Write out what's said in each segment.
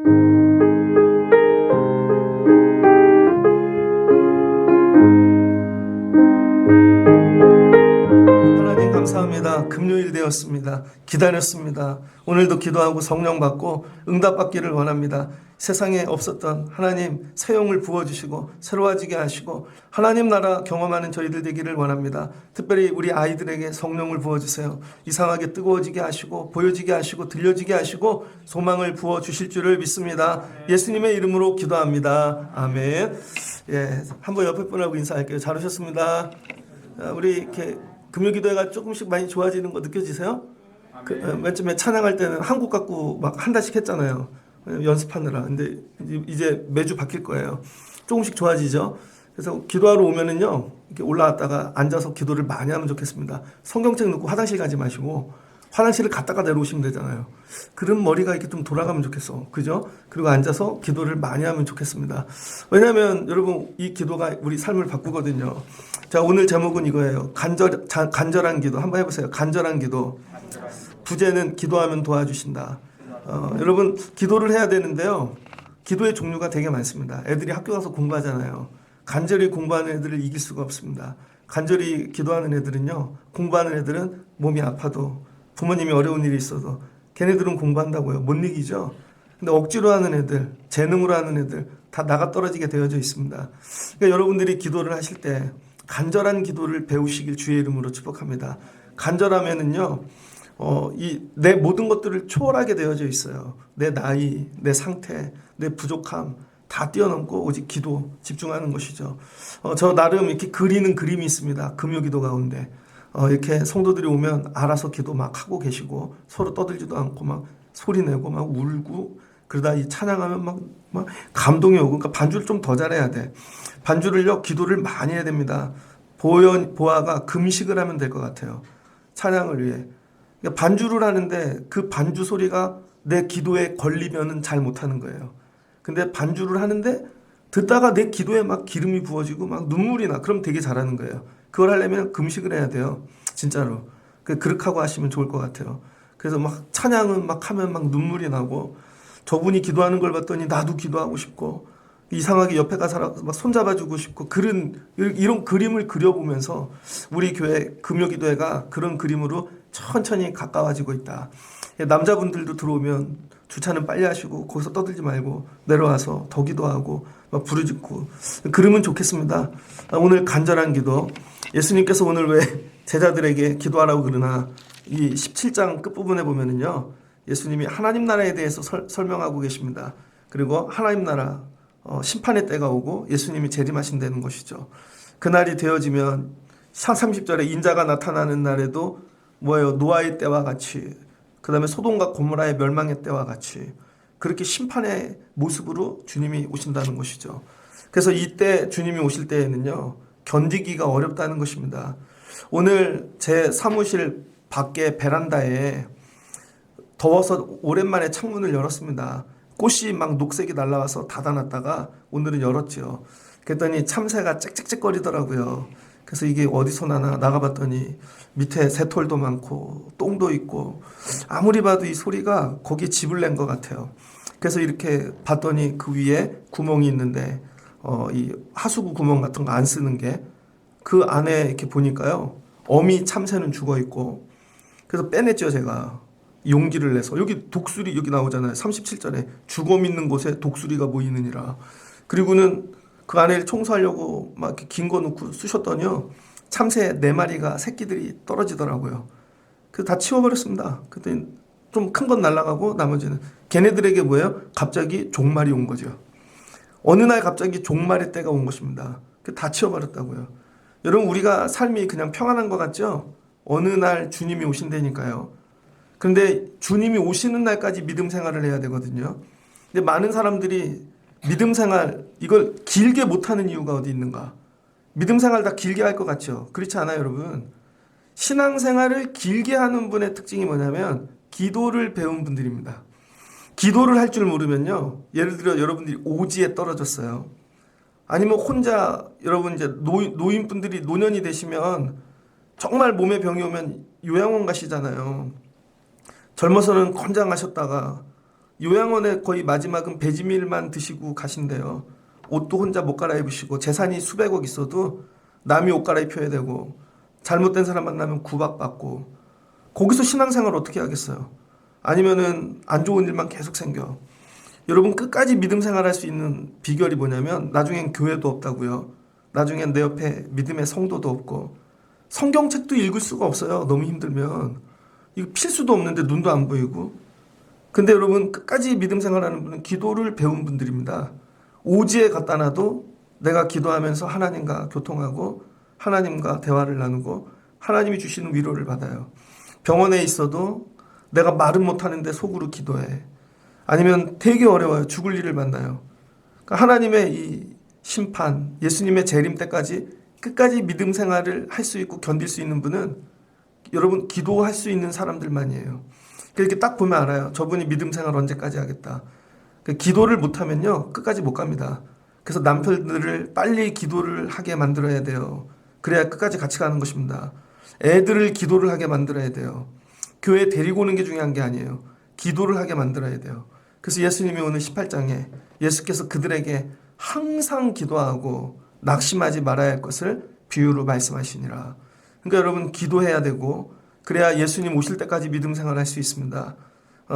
하나님 감사합니다. 금요일 되었습니다. 기다렸습니다. 오늘도 기도하고 성령 받고 응답받기를 원합니다. 세상에 없었던 하나님 새 영을 부어주시고 새로워지게 하시고 하나님 나라 경험하는 저희들 되기를 원합니다. 특별히 우리 아이들에게 성령을 부어주세요. 이상하게 뜨거워지게 하시고 보여지게 하시고 들려지게 하시고 소망을 부어주실 줄을 믿습니다. 예수님의 이름으로 기도합니다. 아멘. 예, 한번 옆에 분하고 인사할게요. 잘 오셨습니다. 우리 이렇게 금요기도회가 조금씩 많이 좋아지는 거 느껴지세요? 맨 처음에 찬양할 때는 한국 갖고 막 한 달씩 했잖아요. 연습하느라. 근데 이제 매주 바뀔 거예요. 조금씩 좋아지죠. 그래서 기도하러 오면은요, 이렇게 올라왔다가 앉아서 기도를 많이 하면 좋겠습니다. 성경책 놓고 화장실 가지 마시고 화장실을 갔다가 내려오시면 되잖아요. 그럼 머리가 이렇게 좀 돌아가면 좋겠어. 그죠? 그리고 앉아서 기도를 많이 하면 좋겠습니다. 왜냐하면 여러분 이 기도가 우리 삶을 바꾸거든요. 자, 오늘 제목은 이거예요. 간절한 기도. 한번 해보세요. 간절한 기도. 부제는 기도하면 도와주신다. 여러분 기도를 해야 되는데요. 기도의 종류가 되게 많습니다. 애들이 학교 가서 공부하잖아요. 간절히 공부하는 애들을 이길 수가 없습니다. 간절히 기도하는 애들은요. 공부하는 애들은 몸이 아파도 부모님이 어려운 일이 있어도 걔네들은 공부한다고요. 못 이기죠. 근데 억지로 하는 애들, 재능으로 하는 애들 다 나가 떨어지게 되어져 있습니다. 그러니까 여러분들이 기도를 하실 때 간절한 기도를 배우시길 주의 이름으로 축복합니다. 간절하면은요, 내 모든 것들을 초월하게 되어져 있어요. 내 나이, 내 상태, 내 부족함 다 뛰어넘고 오직 기도 집중하는 것이죠. 저 나름 이렇게 그리는 그림이 있습니다. 금요기도 가운데. 이렇게 성도들이 오면 알아서 기도 막 하고 계시고 서로 떠들지도 않고 막 소리 내고 막 울고 그러다 이 찬양하면 막 감동이 오고 그러니까 반주를 좀 더 잘해야 돼. 반주를요 기도를 많이 해야 됩니다. 보아가 금식을 하면 될 것 같아요. 찬양을 위해. 그러니까 반주를 하는데 그 반주 소리가 내 기도에 걸리면은 잘 못하는 거예요. 근데 반주를 하는데 듣다가 내 기도에 막 기름이 부어지고 막 눈물이 나. 그럼 되게 잘하는 거예요. 그걸 하려면 금식을 해야 돼요. 진짜로. 그렇게 하고 하시면 좋을 것 같아요. 그래서 막 찬양은 막 하면 막 눈물이 나고 저분이 기도하는 걸 봤더니 나도 기도하고 싶고 이상하게 옆에 가서 막 손잡아주고 싶고 이런 그림을 그려보면서 우리 교회 금요기도회가 그런 그림으로 천천히 가까워지고 있다. 남자분들도 들어오면 주차는 빨리 하시고 거기서 떠들지 말고 내려와서 더 기도하고 막 부르짖고 그러면 좋겠습니다. 오늘 간절한 기도. 예수님께서 오늘 왜 제자들에게 기도하라고 그러나 이 17장 끝부분에 보면은요. 예수님이 하나님 나라에 대해서 설명하고 계십니다. 그리고 하나님 나라 심판의 때가 오고 예수님이 재림하신다는 것이죠. 그날이 되어지면 30절에 인자가 나타나는 날에도 뭐예요? 노아의 때와 같이 그 다음에 소돔과 고모라의 멸망의 때와 같이 그렇게 심판의 모습으로 주님이 오신다는 것이죠. 그래서 이때 주님이 오실 때에는요. 견디기가 어렵다는 것입니다. 오늘 제 사무실 밖에 베란다에 더워서 오랜만에 창문을 열었습니다. 꽃이 막 녹색이 날라와서 닫아놨다가 오늘은 열었죠. 그랬더니 참새가 짹짹짹거리더라고요. 그래서 이게 어디서 나나 나가봤더니 밑에 새털도 많고 똥도 있고 아무리 봐도 이 소리가 거기에 집을 낸 것 같아요. 그래서 이렇게 봤더니 그 위에 구멍이 있는데 이 하수구 구멍 같은 거 안 쓰는 게 그 안에 이렇게 보니까요. 어미 참새는 죽어 있고 그래서 빼냈죠 제가. 용기를 내서 여기 독수리 여기 나오잖아요. 37절에 죽음 있는 곳에 독수리가 모이느니라. 그리고는 그 안에 청소하려고 막 이렇게 긴 거 놓고 쑤셨더니요. 참새 4마리가 새끼들이 떨어지더라고요. 그래서 다 치워버렸습니다. 그때 좀 큰 건 날아가고 나머지는 걔네들에게 뭐예요? 갑자기 종말이 온 거죠. 어느 날 갑자기 종말의 때가 온 것입니다. 다 치워버렸다고요. 여러분 우리가 삶이 그냥 평안한 것 같죠? 어느 날 주님이 오신다니까요. 그런데 주님이 오시는 날까지 믿음 생활을 해야 되거든요. 근데 많은 사람들이 믿음 생활 이걸 길게 못하는 이유가 어디 있는가? 믿음 생활 다 길게 할 것 같죠? 그렇지 않아요, 여러분? 신앙 생활을 길게 하는 분의 특징이 뭐냐면 기도를 배운 분들입니다. 기도를 할 줄 모르면요. 예를 들어 여러분들이 오지에 떨어졌어요. 아니면 혼자 여러분 이제 노인분들이 노년이 되시면 정말 몸에 병이 오면 요양원 가시잖아요. 젊어서는 건장하셨다가 요양원에 거의 마지막은 배지밀만 드시고 가신대요. 옷도 혼자 못 갈아입으시고 재산이 수백억 있어도 남이 옷 갈아입혀야 되고 잘못된 사람 만나면 구박받고 거기서 신앙생활 어떻게 하겠어요? 아니면은 안 좋은 일만 계속 생겨. 여러분 끝까지 믿음 생활할 수 있는 비결이 뭐냐면 나중엔 교회도 없다고요. 나중엔 내 옆에 믿음의 성도도 없고 성경책도 읽을 수가 없어요. 너무 힘들면. 이거 필수도 없는데 눈도 안 보이고. 근데 여러분 끝까지 믿음 생활하는 분은 기도를 배운 분들입니다. 오지에 갖다 놔도 내가 기도하면서 하나님과 교통하고 하나님과 대화를 나누고 하나님이 주시는 위로를 받아요. 병원에 있어도 내가 말은 못하는데 속으로 기도해. 아니면 되게 어려워요. 죽을 일을 만나요. 그러니까 하나님의 이 심판, 예수님의 재림 때까지 끝까지 믿음 생활을 할 수 있고 견딜 수 있는 분은 여러분 기도할 수 있는 사람들만이에요. 이렇게 딱 보면 알아요. 저분이 믿음 생활 언제까지 하겠다. 기도를 못하면요 끝까지 못 갑니다. 그래서 남편들을 빨리 기도를 하게 만들어야 돼요. 그래야 끝까지 같이 가는 것입니다. 애들을 기도를 하게 만들어야 돼요. 교회 데리고 오는 게 중요한 게 아니에요. 기도를 하게 만들어야 돼요. 그래서 예수님이 오늘 18장에 예수께서 그들에게 항상 기도하고 낙심하지 말아야 할 것을 비유로 말씀하시니라. 그러니까 여러분 기도해야 되고 그래야 예수님 오실 때까지 믿음 생활할 수 있습니다.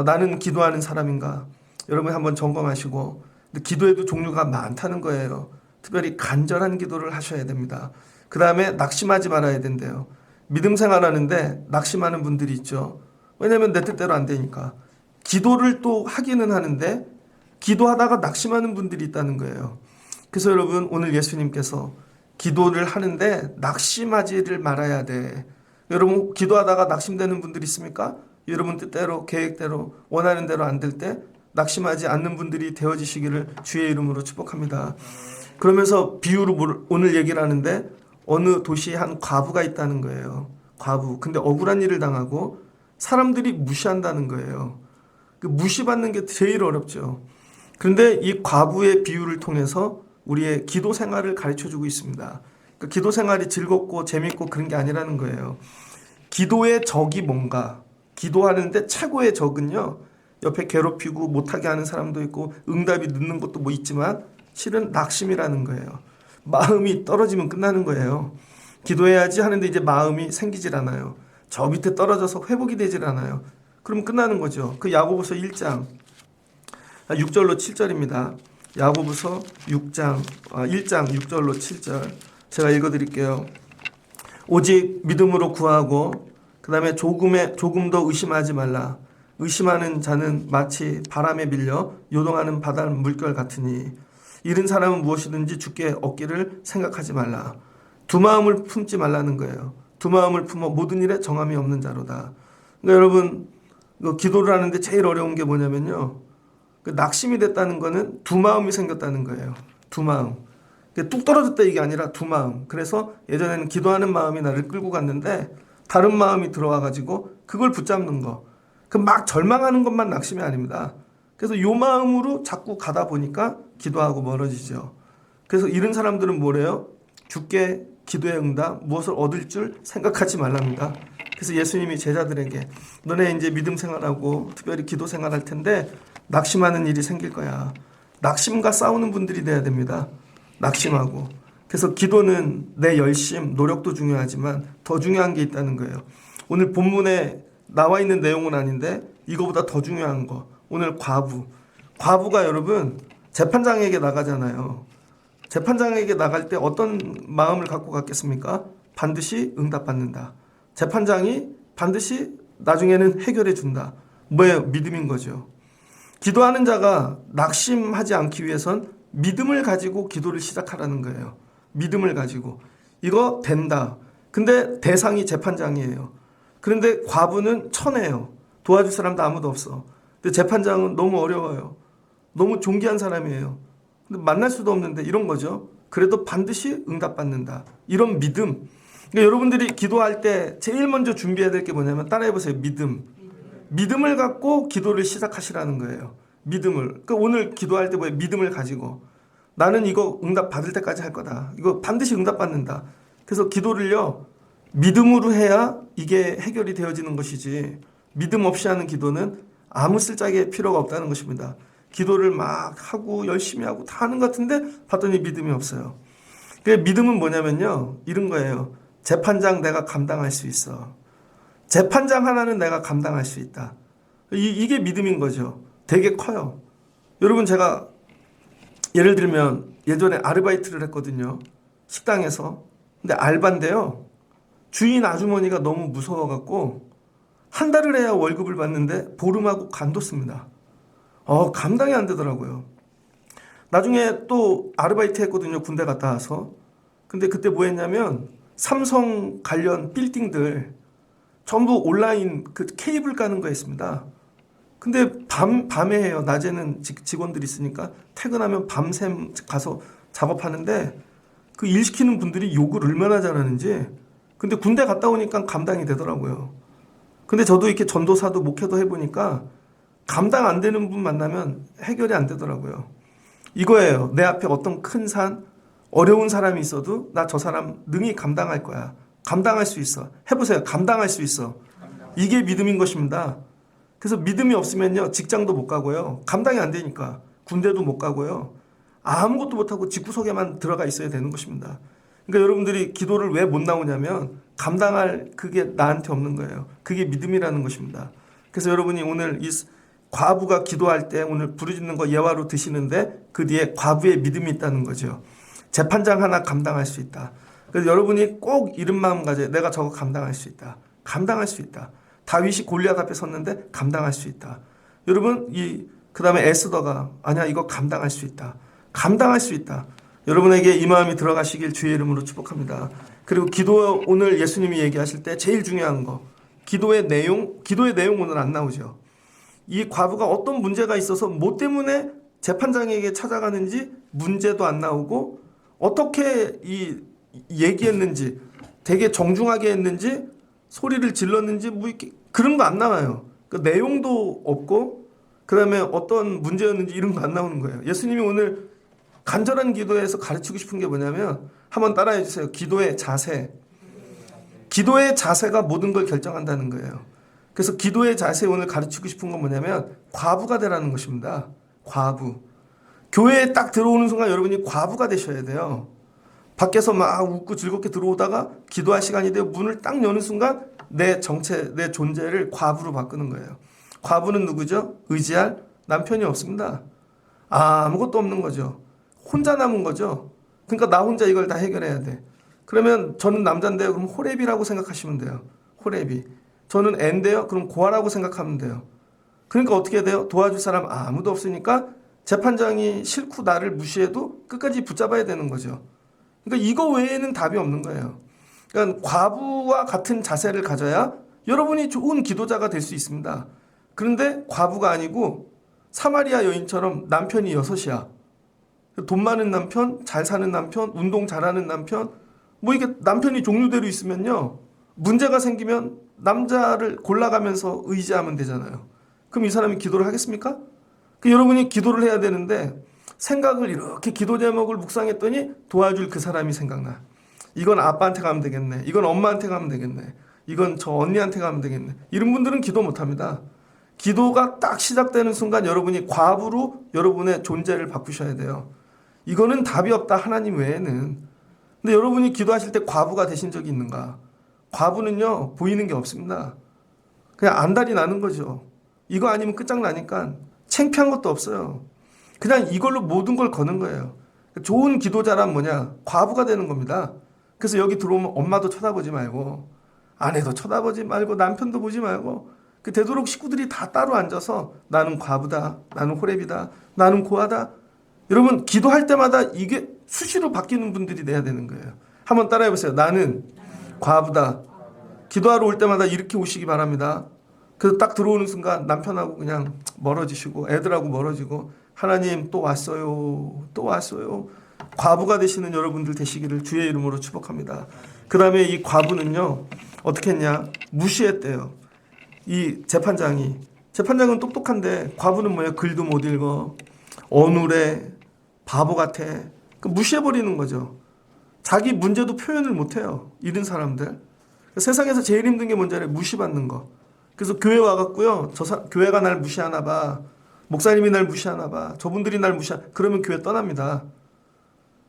나는 기도하는 사람인가? 여러분 한번 점검하시고 근데 기도에도 종류가 많다는 거예요. 특별히 간절한 기도를 하셔야 됩니다. 그 다음에 낙심하지 말아야 된대요. 믿음 생활하는데 낙심하는 분들이 있죠. 왜냐하면 내 뜻대로 안 되니까. 기도를 또 하기는 하는데 기도하다가 낙심하는 분들이 있다는 거예요. 그래서 여러분 오늘 예수님께서 기도를 하는데 낙심하지를 말아야 돼. 여러분 기도하다가 낙심되는 분들이 있습니까? 여러분 뜻대로 계획대로 원하는 대로 안 될 때 낙심하지 않는 분들이 되어지시기를 주의 이름으로 축복합니다. 그러면서 비유로 오늘 얘기를 하는데 어느 도시에 한 과부가 있다는 거예요. 과부. 근데 억울한 일을 당하고 사람들이 무시한다는 거예요. 그 무시받는 게 제일 어렵죠. 그런데 이 과부의 비유를 통해서 우리의 기도 생활을 가르쳐주고 있습니다. 그러니까 기도 생활이 즐겁고 재밌고 그런 게 아니라는 거예요. 기도의 적이 뭔가? 기도하는데 최고의 적은요. 옆에 괴롭히고 못하게 하는 사람도 있고 응답이 늦는 것도 뭐 있지만 실은 낙심이라는 거예요. 마음이 떨어지면 끝나는 거예요. 기도해야지 하는데 이제 마음이 생기질 않아요. 저 밑에 떨어져서 회복이 되질 않아요. 그럼 끝나는 거죠. 그 야고보서 1장 6절로 7절입니다. 야고보서 1장 6절로 7절 제가 읽어드릴게요. 오직 믿음으로 구하고 그 다음에 조금 더 의심하지 말라. 의심하는 자는 마치 바람에 밀려 요동하는 바다 물결 같으니 이른 사람은 무엇이든지 주께 얻기를 생각하지 말라. 두 마음을 품지 말라는 거예요. 두 마음을 품어 모든 일에 정함이 없는 자로다. 그러니까 여러분 기도를 하는데 제일 어려운 게 뭐냐면요. 낙심이 됐다는 거는 두 마음이 생겼다는 거예요. 두 마음. 뚝 떨어졌다 이게 아니라 두 마음. 그래서 예전에는 기도하는 마음이 나를 끌고 갔는데 다른 마음이 들어와가지고 그걸 붙잡는 거. 그 막 절망하는 것만 낙심이 아닙니다. 그래서 요 마음으로 자꾸 가다 보니까 기도하고 멀어지죠. 그래서 이런 사람들은 뭐래요? 주께 기도의 응답 무엇을 얻을 줄 생각하지 말랍니다. 그래서 예수님이 제자들에게 너네 이제 믿음 생활하고 특별히 기도 생활할 텐데 낙심하는 일이 생길 거야. 낙심과 싸우는 분들이 돼야 됩니다. 낙심하고. 그래서 기도는 내 열심, 노력도 중요하지만 더 중요한 게 있다는 거예요. 오늘 본문에 나와 있는 내용은 아닌데 이거보다 더 중요한 거. 오늘 과부가 여러분 재판장에게 나가잖아요. 재판장에게 나갈 때 어떤 마음을 갖고 갔겠습니까? 반드시 응답받는다. 재판장이 반드시 나중에는 해결해 준다. 뭐예요? 믿음인 거죠. 기도하는 자가 낙심하지 않기 위해선 믿음을 가지고 기도를 시작하라는 거예요. 믿음을 가지고. 이거 된다. 근데 대상이 재판장이에요. 그런데 과부는 천해요. 도와줄 사람도 아무도 없어. 근데 재판장은 너무 어려워요. 너무 존귀한 사람이에요. 근데 만날 수도 없는데 이런 거죠. 그래도 반드시 응답받는다. 이런 믿음. 그러니까 여러분들이 기도할 때 제일 먼저 준비해야 될 게 뭐냐면 따라해보세요. 믿음. 믿음을 갖고 기도를 시작하시라는 거예요. 믿음을. 그러니까 오늘 기도할 때 뭐예요? 믿음을 가지고. 나는 이거 응답 받을 때까지 할 거다. 이거 반드시 응답 받는다. 그래서 기도를요. 믿음으로 해야 이게 해결이 되어지는 것이지. 믿음 없이 하는 기도는 아무 쓸데기 필요가 없다는 것입니다. 기도를 막 하고 열심히 하고 다 하는 것 같은데 봤더니 믿음이 없어요. 그 믿음은 뭐냐면요, 이런 거예요. 재판장 내가 감당할 수 있어. 재판장 하나는 내가 감당할 수 있다. 이게 믿음인 거죠. 되게 커요. 여러분, 제가 예를 들면 예전에 아르바이트를 했거든요. 식당에서. 근데 알바인데요. 주인 아주머니가 너무 무서워갖고 한 달을 해야 월급을 받는데 보름하고 간뒀습니다. 감당이 안 되더라고요. 나중에 또 아르바이트 했거든요. 군대 갔다 와서. 근데 그때 뭐 했냐면 삼성 관련 빌딩들 전부 온라인 그 케이블 까는 거 했습니다. 근데 밤에 해요. 낮에는 직원들이 있으니까 퇴근하면 밤샘 가서 작업하는데 그 일 시키는 분들이 욕을 얼마나 잘하는지. 근데 군대 갔다 오니까 감당이 되더라고요. 근데 저도 이렇게 전도사도 목회도 해보니까 감당 안 되는 분 만나면 해결이 안 되더라고요. 이거예요. 내 앞에 어떤 큰 산, 어려운 사람이 있어도 나 저 사람 능히 감당할 거야. 감당할 수 있어. 해보세요. 감당할 수 있어. 이게 믿음인 것입니다. 그래서 믿음이 없으면요, 직장도 못 가고요. 감당이 안 되니까 군대도 못 가고요. 아무것도 못하고 집구석에만 들어가 있어야 되는 것입니다. 그러니까 여러분들이 기도를 왜 못 나오냐면 감당할 그게 나한테 없는 거예요. 그게 믿음이라는 것입니다. 그래서 여러분이 오늘 이 과부가 기도할 때 오늘 부르짖는 거 예화로 드시는데 그 뒤에 과부의 믿음이 있다는 거죠. 재판장 하나 감당할 수 있다. 그래서 여러분이 꼭 이런 마음 가져요. 내가 저거 감당할 수 있다. 감당할 수 있다. 다윗이 골리앗 앞에 섰는데 감당할 수 있다. 여러분, 그 다음에 에스더가 아니야, 이거 감당할 수 있다. 감당할 수 있다. 여러분에게 이 마음이 들어가시길 주의 이름으로 축복합니다. 그리고 기도, 오늘 예수님이 얘기하실 때 제일 중요한 거, 기도의 내용 오늘 안 나오죠. 이 과부가 어떤 문제가 있어서 뭐 때문에 재판장에게 찾아가는지 문제도 안 나오고 어떻게 얘기했는지, 되게 정중하게 했는지, 소리를 질렀는지 뭐 이렇게 그런 거 안 나와요. 그 내용도 없고 그다음에 어떤 문제였는지 이런 거 안 나오는 거예요. 예수님이 오늘 간절한 기도에서 가르치고 싶은 게 뭐냐면 한번 따라해 주세요. 기도의 자세. 기도의 자세가 모든 걸 결정한다는 거예요. 그래서 기도의 자세 오늘 가르치고 싶은 건 뭐냐면 과부가 되라는 것입니다. 과부. 교회에 딱 들어오는 순간 여러분이 과부가 되셔야 돼요. 밖에서 막 웃고 즐겁게 들어오다가 기도할 시간이 되어 문을 딱 여는 순간 내 정체, 내 존재를 과부로 바꾸는 거예요. 과부는 누구죠? 의지할 남편이 없습니다. 아무것도 없는 거죠. 혼자 남은 거죠. 그러니까 나 혼자 이걸 다 해결해야 돼. 그러면 저는 남자인데요. 그럼 호렙이라고 생각하시면 돼요. 호렙이. 저는 애인데요. 그럼 고아라고 생각하면 돼요. 그러니까 어떻게 돼요? 도와줄 사람 아무도 없으니까 재판장이 싫고 나를 무시해도 끝까지 붙잡아야 되는 거죠. 그러니까 이거 외에는 답이 없는 거예요. 그러니까 과부와 같은 자세를 가져야 여러분이 좋은 기도자가 될 수 있습니다. 그런데 과부가 아니고 사마리아 여인처럼 남편이 6이야. 돈 많은 남편, 잘 사는 남편, 운동 잘하는 남편, 뭐 이게 남편이 종류대로 있으면요, 문제가 생기면 남자를 골라가면서 의지하면 되잖아요. 그럼 이 사람이 기도를 하겠습니까? 여러분이 기도를 해야 되는데 생각을 이렇게 기도 제목을 묵상했더니 도와줄 그 사람이 생각나. 이건 아빠한테 가면 되겠네. 이건 엄마한테 가면 되겠네. 이건 저 언니한테 가면 되겠네. 이런 분들은 기도 못합니다. 기도가 딱 시작되는 순간 여러분이 과부로 여러분의 존재를 바꾸셔야 돼요. 이거는 답이 없다, 하나님 외에는. 근데 여러분이 기도하실 때 과부가 되신 적이 있는가? 과부는요, 보이는 게 없습니다. 그냥 안달이 나는 거죠. 이거 아니면 끝장나니까 창피한 것도 없어요. 그냥 이걸로 모든 걸 거는 거예요. 좋은 기도자란 뭐냐? 과부가 되는 겁니다. 그래서 여기 들어오면 엄마도 쳐다보지 말고 아내도 쳐다보지 말고 남편도 보지 말고 되도록 식구들이 다 따로 앉아서 나는 과부다, 나는 호렙이다, 나는 고아다. 여러분 기도할 때마다 이게 수시로 바뀌는 분들이 돼야 되는 거예요. 한번 따라해 보세요. 나는 과부다. 기도하러 올 때마다 이렇게 오시기 바랍니다. 그래서 딱 들어오는 순간 남편하고 그냥 멀어지시고 애들하고 멀어지고 하나님 또 왔어요. 또 왔어요. 과부가 되시는 여러분들 되시기를 주의 이름으로 축복합니다. 그 다음에 이 과부는요. 어떻게 했냐. 무시했대요. 이 재판장은 똑똑한데 과부는 뭐예요? 글도 못 읽어. 어눌해. 바보 같아. 무시해버리는 거죠. 자기 문제도 표현을 못해요. 이런 사람들. 세상에서 제일 힘든 게 뭔지 알아요? 무시받는 거. 그래서 교회 와갖고요. 교회가 날 무시하나 봐. 목사님이 날 무시하나 봐. 저분들이 날 그러면 교회 떠납니다.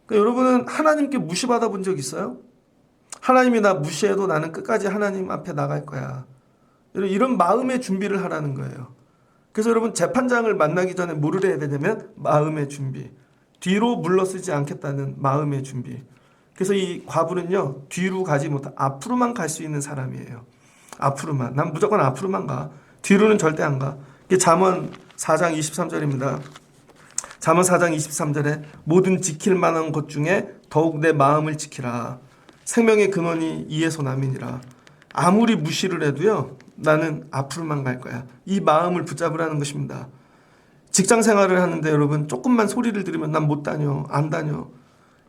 그러니까 여러분은 하나님께 무시받아 본 적 있어요? 하나님이 나 무시해도 나는 끝까지 하나님 앞에 나갈 거야. 이런 마음의 준비를 하라는 거예요. 그래서 여러분 재판장을 만나기 전에 뭐를 해야 되냐면 마음의 준비. 뒤로 물러서지 않겠다는 마음의 준비. 그래서 이 과부는요. 뒤로 가지 못하 앞으로만 갈 수 있는 사람이에요. 앞으로만. 난 무조건 앞으로만 가. 뒤로는 절대 안 가. 이게 잠언 4장 23절입니다. 잠언 4장 23절에 모든 지킬 만한 것 중에 더욱 내 마음을 지키라. 생명의 근원이 이에서 남이니라. 아무리 무시를 해도요. 나는 앞으로만 갈 거야. 이 마음을 붙잡으라는 것입니다. 직장 생활을 하는데 여러분 조금만 소리를 들으면 난 못 다녀. 안 다녀.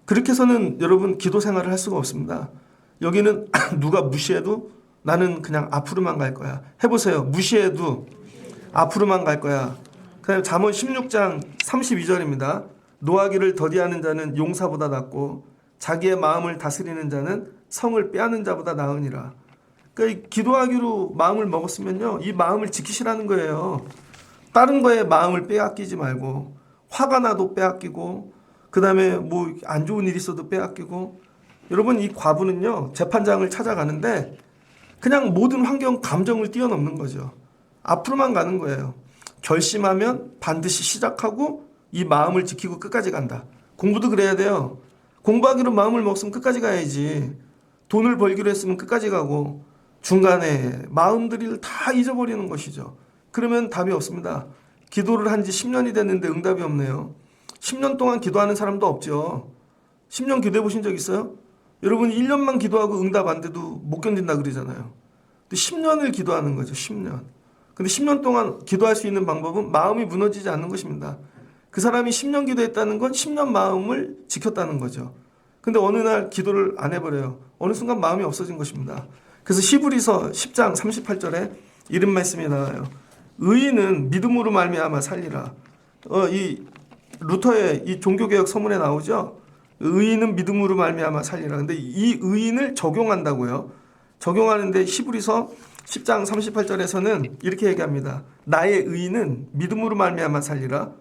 그렇게 해서는 여러분 기도 생활을 할 수가 없습니다. 여기는 누가 무시해도 나는 그냥 앞으로만 갈 거야. 해보세요. 무시해도 앞으로만 갈 거야. 그다음에 잠언 16장 32절입니다. 노하기를 더디하는 자는 용사보다 낫고 자기의 마음을 다스리는 자는 성을 빼앗는 자보다 나으니라. 그러니까 기도하기로 마음을 먹었으면요. 이 마음을 지키시라는 거예요. 다른 거에 마음을 빼앗기지 말고 화가 나도 빼앗기고 그다음에 뭐 안 좋은 일이 있어도 빼앗기고 여러분 이 과부는요. 재판장을 찾아가는데 그냥 모든 환경 감정을 뛰어넘는 거죠. 앞으로만 가는 거예요. 결심하면 반드시 시작하고 이 마음을 지키고 끝까지 간다. 공부도 그래야 돼요. 공부하기로 마음을 먹으면 끝까지 가야지. 돈을 벌기로 했으면 끝까지 가고 중간에 마음들을 다 잊어버리는 것이죠. 그러면 답이 없습니다. 기도를 한 지 10년이 됐는데 응답이 없네요. 10년 동안 기도하는 사람도 없죠. 10년 기도해 보신 적 있어요? 여러분이 1년만 기도하고 응답 안 돼도 못 견딘다 그러잖아요. 근데 10년을 기도하는 거죠. 10년. 근데 10년 동안 기도할 수 있는 방법은 마음이 무너지지 않는 것입니다. 그 사람이 10년 기도했다는 건 10년 마음을 지켰다는 거죠. 근데 어느 날 기도를 안 해버려요. 어느 순간 마음이 없어진 것입니다. 그래서 히브리서 10장 38절에 이런 말씀이 나와요. 의인은 믿음으로 말미암아 살리라. 이 루터의 이 종교개혁 서문에 나오죠. 의인은 믿음으로 말미암아 살리라. 근데 이 의인을 적용한다고요. 적용하는데 히브리서 10장 38절에서는 이렇게 얘기합니다. 나의 의인은 믿음으로 말미암아 살리라.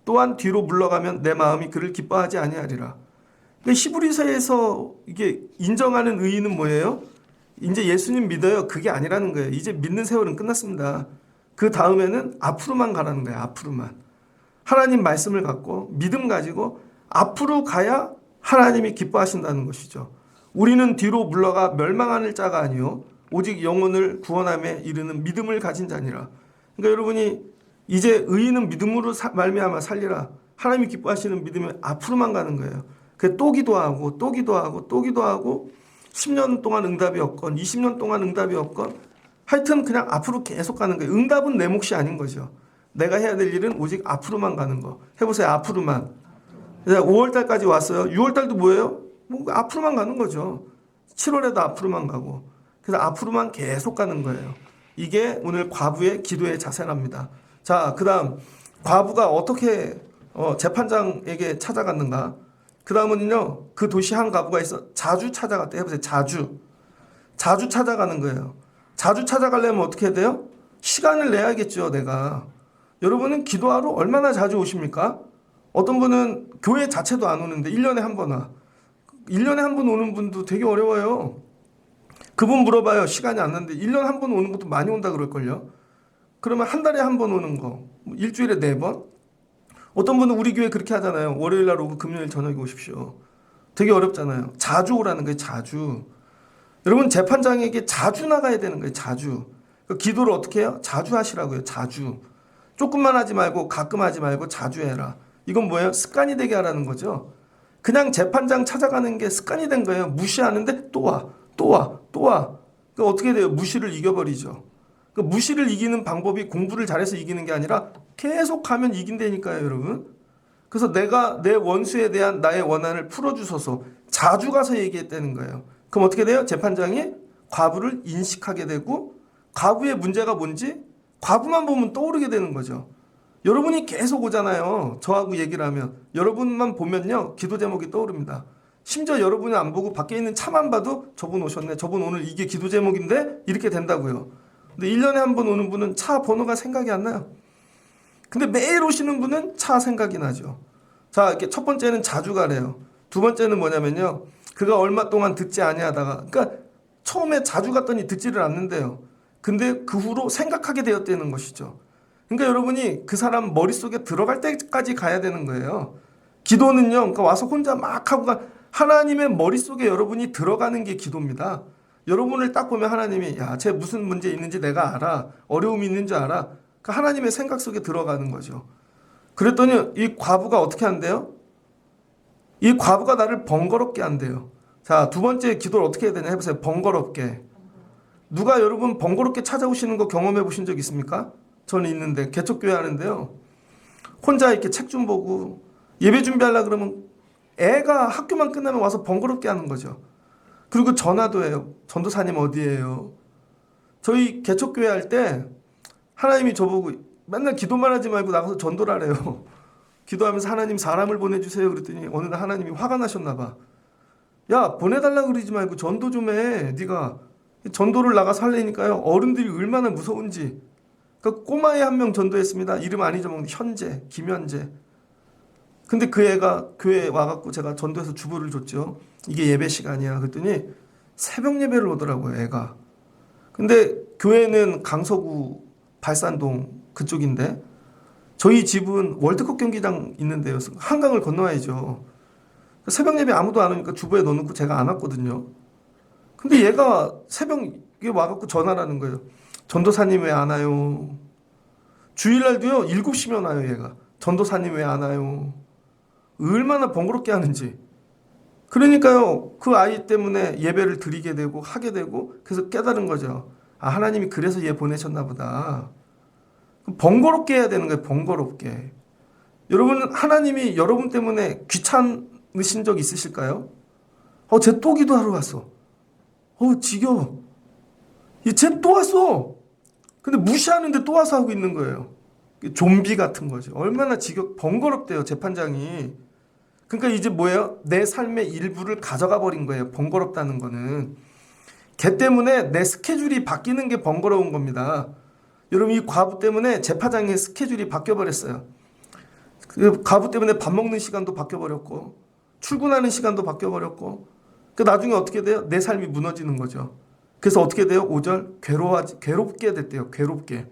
또한 뒤로 물러가면 내 마음이 그를 기뻐하지 아니하리라. 그러니까 히브리서에서 이게 인정하는 의인은 뭐예요? 이제 예수님 믿어요. 그게 아니라는 거예요. 이제 믿는 세월은 끝났습니다. 그 다음에는 앞으로만 가라는 거예요. 앞으로만. 하나님 말씀을 갖고 믿음 가지고 앞으로 가야 하나님이 기뻐하신다는 것이죠. 우리는 뒤로 물러가 멸망하는 자가 아니요 오직 영혼을 구원함에 이르는 믿음을 가진 자니라. 그러니까 여러분이 이제 의인은 믿음으로 말미암아 살리라. 하나님이 기뻐하시는 믿음에 앞으로만 가는 거예요. 그 또 기도하고 또 기도하고 또 기도하고 10년 동안 응답이 없건 20년 동안 응답이 없건 하여튼 그냥 앞으로 계속 가는 거예요. 응답은 내 몫이 아닌 거죠. 내가 해야 될 일은 오직 앞으로만 가는 거. 해보세요. 앞으로만. 5월달까지 왔어요. 6월달도 뭐예요? 뭐 앞으로만 가는 거죠. 7월에도 앞으로만 가고. 그래서 앞으로만 계속 가는 거예요. 이게 오늘 과부의 기도의 자세랍니다. 자, 그 다음 과부가 어떻게 재판장에게 찾아갔는가? 그 다음은요. 그 도시 한 과부가 있어 자주 찾아갔대. 해보세요. 자주 찾아가는 거예요. 자주 찾아가려면 어떻게 해야 돼요? 시간을 내야겠죠. 내가. 여러분은 기도하러 얼마나 자주 오십니까? 어떤 분은 교회 자체도 안 오는데 1년에 한 번 와. 1년에 한 번 오는 분도 되게 어려워요. 그분 물어봐요. 시간이 안 나는데 1년에 한 번 오는 것도 많이 온다 그럴걸요. 그러면 한 달에 한 번 오는 거. 일주일에 4번? 어떤 분은 우리 교회 그렇게 하잖아요. 월요일 날 오고 금요일 저녁에 오십시오. 되게 어렵잖아요. 자주 오라는 거예요. 자주. 여러분 재판장에게 자주 나가야 되는 거예요. 자주. 기도를 어떻게 해요? 자주 하시라고요. 자주. 조금만 하지 말고 가끔 하지 말고 자주 해라. 이건 뭐예요? 습관이 되게 하라는 거죠. 그냥 재판장 찾아가는 게 습관이 된 거예요. 무시하는데 또 와. 또 와. 또 와. 그러니까 어떻게 돼요? 무시를 이겨버리죠. 그러니까 무시를 이기는 방법이 공부를 잘해서 이기는 게 아니라 계속 가면 이긴다니까요. 여러분. 그래서 내가 내 원수에 대한 나의 원한을 풀어주소서 자주 가서 얘기했다는 거예요. 그럼 어떻게 돼요? 재판장이 과부를 인식하게 되고 과부의 문제가 뭔지 과부만 보면 떠오르게 되는 거죠. 여러분이 계속 오잖아요. 저하고 얘기를 하면. 여러분만 보면요. 기도 제목이 떠오릅니다. 심지어 여러분이 안 보고 밖에 있는 차만 봐도 저분 오셨네. 저분 오늘 이게 기도 제목인데 이렇게 된다고요. 근데 1년에 한 번 오는 분은 차 번호가 생각이 안 나요. 근데 매일 오시는 분은 차 생각이 나죠. 자, 이렇게 첫 번째는 자주 가래요. 두 번째는 뭐냐면요. 그가 얼마 동안 듣지 아니하다가, 그러니까 처음에 자주 갔더니 듣지를 않는데요. 근데 그 후로 생각하게 되었다는 것이죠. 그러니까 여러분이 그 사람 머릿속에 들어갈 때까지 가야 되는 거예요. 기도는요, 그러니까 와서 혼자 막 하고 하나님의 머릿속에 여러분이 들어가는 게 기도입니다. 여러분을 딱 보면 하나님이, 야, 쟤 무슨 문제 있는지 내가 알아. 어려움이 있는 줄 알아. 그 하나님의 생각 속에 들어가는 거죠. 그랬더니 이 과부가 어떻게 한대요? 이 과부가 나를 번거롭게 한대요. 자, 두 번째 기도를 어떻게 해야 되냐 해보세요. 번거롭게. 누가 여러분 번거롭게 찾아오시는 거 경험해 보신 적 있습니까? 저는 있는데 개척교회 하는데요. 혼자 이렇게 책 좀 보고 예배 준비하려고 그러면 애가 학교만 끝나면 와서 번거롭게 하는 거죠. 그리고 전화도 해요. 전도사님 어디에요? 저희 개척교회 할 때 하나님이 저보고 맨날 기도만 하지 말고 나가서 전도를 하래요. 기도하면서 하나님 사람을 보내주세요. 그랬더니 어느 날 하나님이 화가 나셨나 봐. 야, 보내달라고 그러지 말고 전도 좀 해. 네가 전도를 나가서 하려니까요. 어른들이 얼마나 무서운지. 그러니까 꼬마애 한 명 전도했습니다. 이름 안 잊어먹는데 현재, 김현재. 근데 그 애가 교회에 와갖고 제가 전도해서 주보를 줬죠. 이게 예배 시간이야. 그랬더니 새벽 예배를 오더라고요, 애가. 근데 교회는 강서구 발산동 그쪽인데 저희 집은 월드컵 경기장 있는데요. 한강을 건너야죠. 새벽 예배 아무도 안 오니까 주보에 넣어놓고 제가 안 왔거든요. 근데 얘가 새벽에 와갖고 전화를 하는 거예요. 전도사님 왜 안 와요? 주일날도요, 7시면 와요, 얘가. 전도사님 왜 안 와요? 얼마나 번거롭게 하는지. 그러니까요, 그 아이 때문에 예배를 드리게 되고 하게 되고 그래서 깨달은 거죠. 아, 하나님이 그래서 얘 보내셨나 보다. 번거롭게 해야 되는 거예요, 번거롭게. 여러분, 하나님이 여러분 때문에 귀찮으신 적 있으실까요? 쟤 또 기도하러 왔어. 지겨워. 쟤 또 왔어. 근데 무시하는데 또 와서 하고 있는 거예요. 좀비 같은 거죠. 얼마나 번거롭대요, 재판장이. 그러니까 이제 뭐예요? 내 삶의 일부를 가져가 버린 거예요. 번거롭다는 거는. 걔 때문에 내 스케줄이 바뀌는 게 번거로운 겁니다. 여러분, 이 과부 때문에 재판장의 스케줄이 바뀌어버렸어요. 그 과부 때문에 밥 먹는 시간도 바뀌어버렸고 출근하는 시간도 바뀌어버렸고 그 나중에 어떻게 돼요? 내 삶이 무너지는 거죠. 그래서 어떻게 돼요? 5절 괴롭게 됐대요. 괴롭게.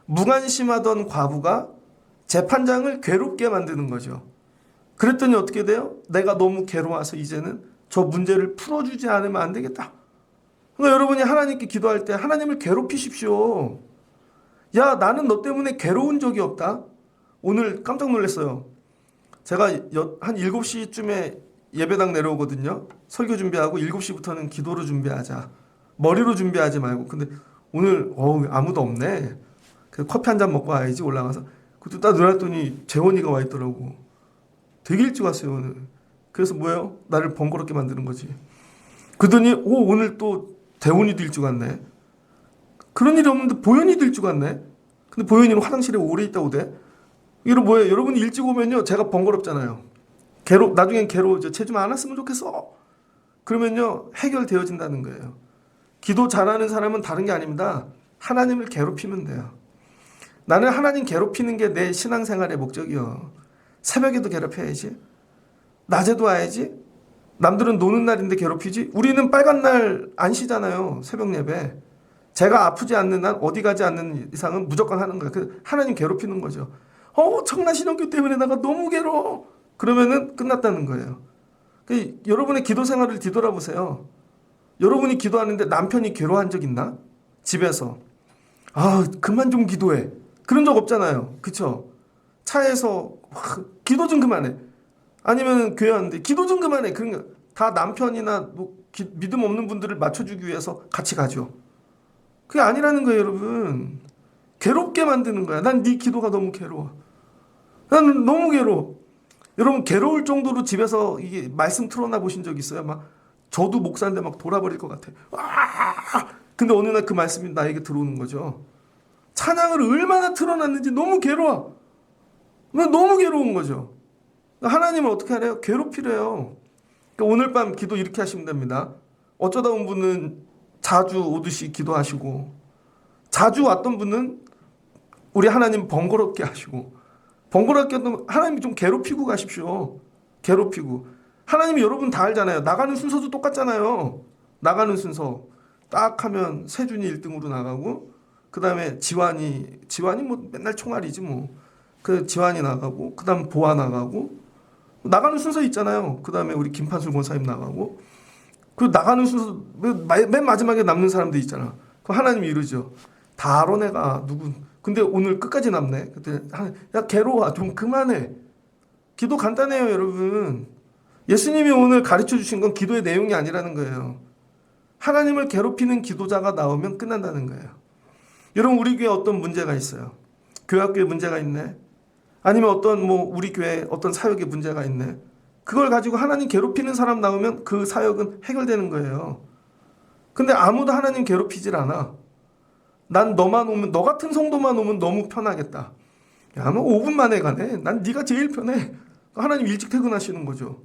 무관심하던 과부가 재판장을 괴롭게 만드는 거죠. 그랬더니 어떻게 돼요? 내가 너무 괴로워서 이제는 저 문제를 풀어주지 않으면 안 되겠다. 그러니까 여러분이 하나님께 기도할 때 하나님을 괴롭히십시오. 야, 나는 너 때문에 괴로운 적이 없다. 오늘 깜짝 놀랐어요. 제가 한 7시쯤에 예배당 내려오거든요. 설교 준비하고 7시부터는 기도로 준비하자. 머리로 준비하지 말고. 근데 오늘 아무도 없네. 그래서 커피 한 잔 먹고 와야지 올라가서. 그때 딱 놀았더니 재원이가 와 있더라고. 되게 일찍 왔어요 오늘. 그래서 뭐예요? 나를 번거롭게 만드는 거지. 그러더니 오늘 또 대원이도 일찍 왔네. 그런 일이 없는데 보현이도 일찍 왔네. 근데 보현이는 화장실에 오래 있다 오대. 이거 뭐예요? 여러분이 일찍 오면요 제가 번거롭잖아요. 나중엔 괴로워져. 쟤 좀 안 왔으면 좋겠어. 그러면요 해결되어진다는 거예요. 기도 잘하는 사람은 다른 게 아닙니다. 하나님을 괴롭히면 돼요. 나는 하나님 괴롭히는 게 내 신앙생활의 목적이요. 새벽에도 괴롭혀야지. 낮에도 와야지. 남들은 노는 날인데 괴롭히지. 우리는 빨간 날 안 쉬잖아요. 새벽 예배. 제가 아프지 않는 한 어디 가지 않는 이상은 무조건 하는 거예요. 하나님 괴롭히는 거죠. 청라신학교 때문에 내가 너무 괴로워. 그러면은 끝났다는 거예요. 여러분의 기도 생활을 뒤돌아보세요. 여러분이 기도하는데 남편이 괴로워한 적 있나? 집에서. 그만 좀 기도해. 그런 적 없잖아요. 그쵸? 차에서 기도 좀 그만해. 아니면 교회 왔는데 기도 좀 그만해. 그러니까 다 남편이나 믿음 없는 분들을 맞춰주기 위해서 같이 가죠. 그게 아니라는 거예요, 여러분. 괴롭게 만드는 거야. 난 네 기도가 너무 괴로워. 난 너무 괴로워. 여러분 괴로울 정도로 집에서 이게 말씀 틀어놔 보신 적 있어요? 막 저도 목사인데 막 돌아버릴 것 같아. 근데 어느 날 그 말씀이 나에게 들어오는 거죠. 찬양을 얼마나 틀어놨는지 너무 괴로워. 너무 괴로운 거죠. 하나님은 어떻게 하래요? 괴롭히래요. 그러니까 오늘 밤 기도 이렇게 하시면 됩니다. 어쩌다 온 분은 자주 오듯이 기도하시고 자주 왔던 분은 우리 하나님 번거롭게 하시고, 번거롭게 하면 하나님이 좀 괴롭히고 가십시오. 괴롭히고. 하나님이 여러분 다 알잖아요. 나가는 순서도 똑같잖아요. 나가는 순서 딱 하면 세준이 1등으로 나가고, 그 다음에 지환이 뭐 맨날 총알이지 뭐. 그 지환이 나가고, 그 다음 보아 나가고, 나가는 순서 있잖아요. 그 다음에 우리 김판술 권사님 나가고, 그 나가는 순서 맨 마지막에 남는 사람들 있잖아. 그 하나님이 이러죠. 다 알아 내가 누구. 근데 오늘 끝까지 남네. 그때 야 괴로워 좀 그만해. 기도 간단해요 여러분. 예수님이 오늘 가르쳐 주신 건 기도의 내용이 아니라는 거예요. 하나님을 괴롭히는 기도자가 나오면 끝난다는 거예요. 여러분 우리 교회에 어떤 문제가 있어요. 교회학교에 문제가 있네. 아니면 어떤 뭐 우리 교회 어떤 사역에 문제가 있네. 그걸 가지고 하나님 괴롭히는 사람 나오면 그 사역은 해결되는 거예요. 근데 아무도 하나님 괴롭히질 않아. 난 너만 오면, 너 같은 성도만 오면 너무 편하겠다. 야, 너 5분 만에 가네. 난 네가 제일 편해. 하나님 일찍 퇴근하시는 거죠.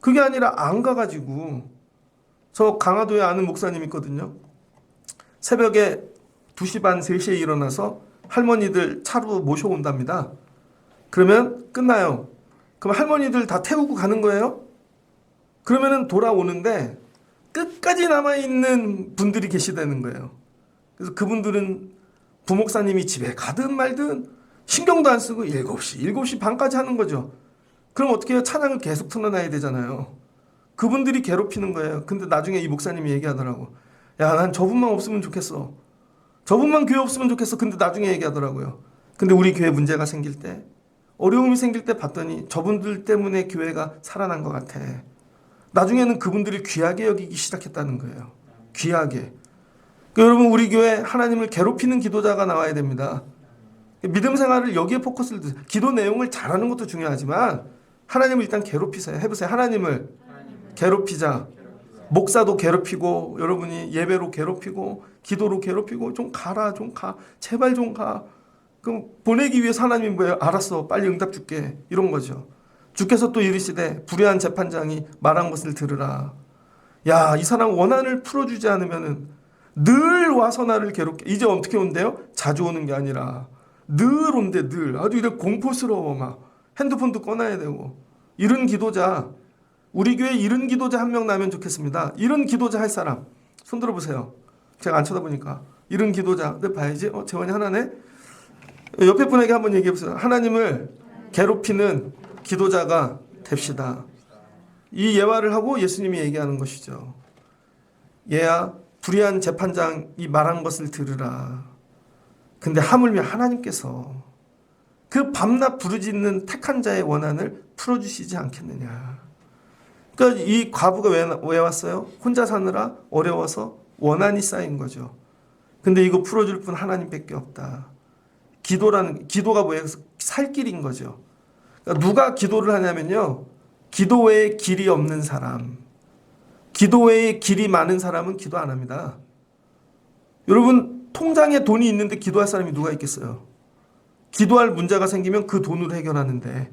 그게 아니라 안 가가지고, 저 강화도에 아는 목사님 있거든요. 새벽에 2시 반, 3시에 일어나서 할머니들 차로 모셔온답니다. 그러면 끝나요. 그럼 할머니들 다 태우고 가는 거예요? 그러면은 돌아오는데 끝까지 남아있는 분들이 계시다는 거예요. 그래서 그분들은 부목사님이 집에 가든 말든 신경도 안 쓰고 7시 반까지 하는 거죠. 그럼 어떻게 해요? 찬양을 계속 틀어놔야 되잖아요. 그분들이 괴롭히는 거예요. 근데 나중에 이 목사님이 얘기하더라고. 야, 난 저분만 없으면 좋겠어. 저분만 교회 없으면 좋겠어. 근데 나중에 얘기하더라고요. 근데 우리 교회 문제가 생길 때, 어려움이 생길 때 봤더니 저분들 때문에 교회가 살아난 것 같아. 나중에는 그분들이 귀하게 여기기 시작했다는 거예요. 귀하게. 여러분 우리 교회 하나님을 괴롭히는 기도자가 나와야 됩니다. 믿음 생활을 여기에 포커스를 두세요. 기도 내용을 잘하는 것도 중요하지만 하나님을 일단 괴롭히세요. 해보세요. 하나님을 괴롭히자. 목사도 괴롭히고 여러분이 예배로 괴롭히고 기도로 괴롭히고 좀 가라 좀 가. 제발 좀 가. 그럼 보내기 위해서 하나님이 뭐예요? 알았어. 빨리 응답 줄게. 이런 거죠. 주께서 또 이르시되 불의한 재판장이 말한 것을 들으라. 야, 이 사람 원한을 풀어주지 않으면은 늘 와서 나를 괴롭게. 이제 어떻게 온대요? 자주 오는 게 아니라 늘 온대. 늘 아주 이렇게 공포스러워. 막 핸드폰도 꺼놔야 되고. 이런 기도자, 우리 교회에 이런 기도자 한 명 나면 좋겠습니다. 이런 기도자 할 사람 손 들어보세요. 제가 안 쳐다보니까 이런 기도자. 근데 봐야지. 재원이 하나네. 옆에 분에게 한번 얘기해보세요. 하나님을 괴롭히는 기도자가 됩시다. 이 예화를 하고 예수님이 얘기하는 것이죠. 얘야, 불의한 재판장이 말한 것을 들으라. 근데 하물며 하나님께서 그 밤낮 부르짖는 택한 자의 원한을 풀어주시지 않겠느냐. 그러니까 이 과부가 왜 왔어요? 혼자 사느라 어려워서 원한이 쌓인 거죠. 근데 이거 풀어줄 분 하나님밖에 없다. 기도가 뭐예요? 살 길인 거죠. 그러니까 누가 기도를 하냐면요. 기도 외에 길이 없는 사람. 기도 외에 길이 많은 사람은 기도 안 합니다. 여러분 통장에 돈이 있는데 기도할 사람이 누가 있겠어요? 기도할 문제가 생기면 그 돈으로 해결하는데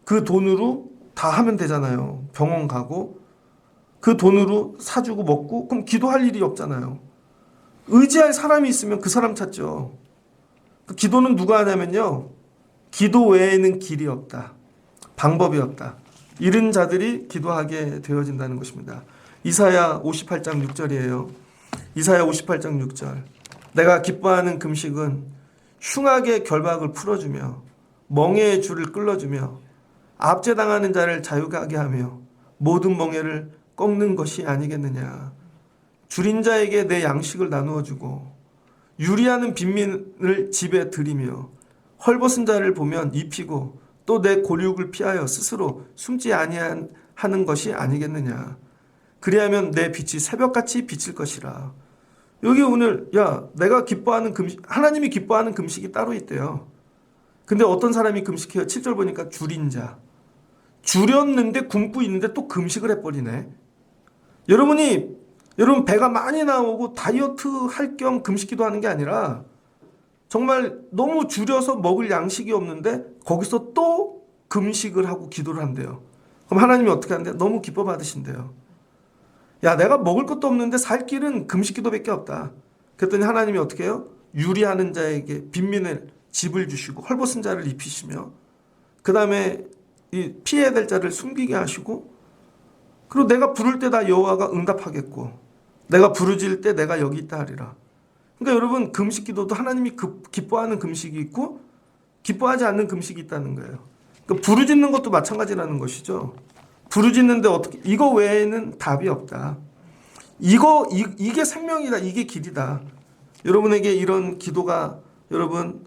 그 돈으로 다 하면 되잖아요. 병원 가고 그 돈으로 사주고 먹고 그럼 기도할 일이 없잖아요. 의지할 사람이 있으면 그 사람 찾죠. 그 기도는 누가 하냐면요. 기도 외에는 길이 없다. 방법이 없다. 이런 자들이 기도하게 되어진다는 것입니다. 이사야 58장 6절이에요. 이사야 58장 6절. 내가 기뻐하는 금식은 흉악의 결박을 풀어주며 멍에의 줄을 끌어주며 압제당하는 자를 자유하게 하며 모든 멍에를 꺾는 것이 아니겠느냐. 줄인 자에게 내 양식을 나누어 주고 유리하는 빈민을 집에 들이며 헐벗은 자를 보면 입히고 또 내 골육을 피하여 스스로 숨지 아니하는 것이 아니겠느냐. 그리하면 내 빛이 새벽같이 비칠 것이라. 여기 오늘 내가 기뻐하는 금식, 하나님이 기뻐하는 금식이 따로 있대요. 근데 어떤 사람이 금식해요? 7절 보니까 줄인 자. 줄였는데 굶고 있는데 또 금식을 해버리네. 여러분 배가 많이 나오고 다이어트 할 겸 금식기도 하는 게 아니라 정말 너무 줄여서 먹을 양식이 없는데 거기서 또 금식을 하고 기도를 한대요. 그럼 하나님이 어떻게 한대요? 너무 기뻐 받으신대요. 야, 내가 먹을 것도 없는데 살 길은 금식기도밖에 없다. 그랬더니 하나님이 어떻게 해요? 유리하는 자에게 빈민을 집을 주시고 헐벗은 자를 입히시며 그 다음에 이 피해야 될 자를 숨기게 하시고 그리고 내가 부를 때 다 여호와가 응답하겠고 내가 부르짖을 때 내가 여기 있다 하리라. 그러니까 여러분 금식 기도도 하나님이 기뻐하는 금식이 있고 기뻐하지 않는 금식이 있다는 거예요. 그러니까 부르짖는 것도 마찬가지라는 것이죠. 부르짖는데 어떻게 이거 외에는 답이 없다. 이게 생명이다. 이게 길이다. 여러분에게 이런 기도가 여러분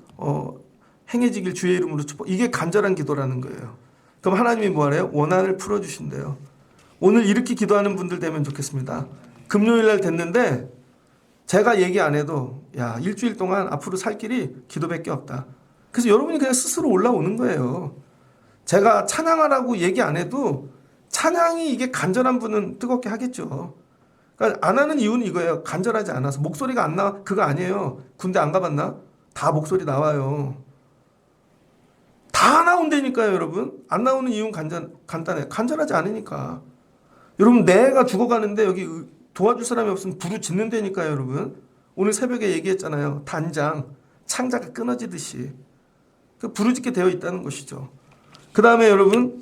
행해지길 주의 이름으로 축복. 이게 간절한 기도라는 거예요. 그럼 하나님이 뭐하래요? 원한을 풀어주신대요. 오늘 이렇게 기도하는 분들 되면 좋겠습니다. 금요일 날 됐는데 제가 얘기 안 해도 야 일주일 동안 앞으로 살 길이 기도밖에 없다. 그래서 여러분이 그냥 스스로 올라오는 거예요. 제가 찬양하라고 얘기 안 해도 찬양이 이게 간절한 분은 뜨겁게 하겠죠. 그러니까 안 하는 이유는 이거예요. 간절하지 않아서. 목소리가 안 나와. 그거 아니에요. 군대 안 가봤나? 다 목소리 나와요. 다 나온다니까요, 여러분. 안 나오는 이유는 간단해요. 간절하지 않으니까. 여러분, 내가 죽어가는데 여기 도와줄 사람이 없으면 부르짖는다니까요, 여러분. 오늘 새벽에 얘기했잖아요. 단장, 창자가 끊어지듯이. 부르짖게 되어 있다는 것이죠. 그 다음에 여러분,